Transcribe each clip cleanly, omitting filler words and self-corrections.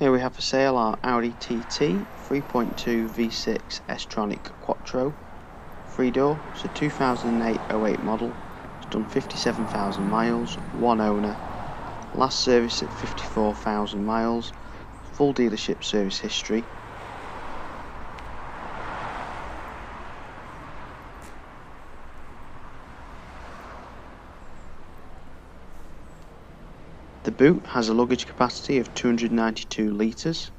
Here we have for sale our Audi TT 3.2 V6 S Tronic Quattro, 3-door. It's a 2008 model. It's done 57,000 miles, one owner. Last service at 54,000 miles. Full dealership service history. The boot has a luggage capacity of 292 litres.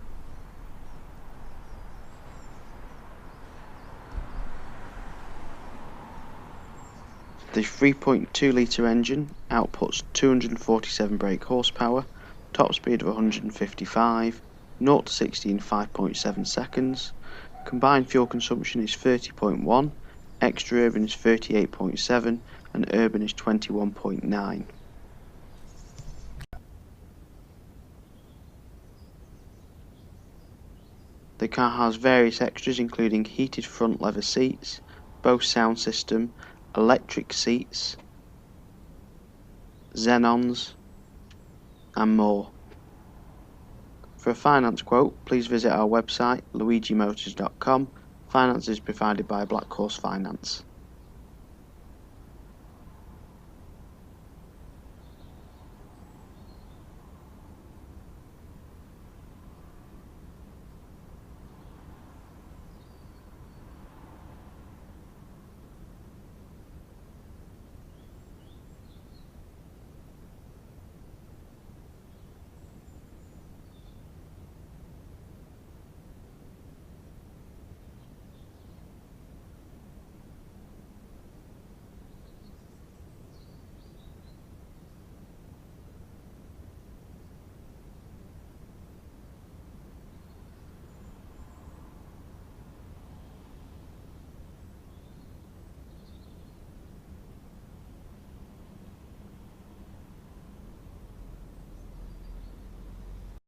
The 3.2 litre engine outputs 247 brake horsepower, top speed of 155, 0 to 60 in 5.7 seconds. Combined fuel consumption is 30.1, extra urban is 38.7 and urban is 21.9. The car has various extras including heated front leather seats, BOSE Sound System, electric seats, Xenons and more. For a finance quote, please visit our website luigimotors.com. Finance is provided by Black Horse Finance.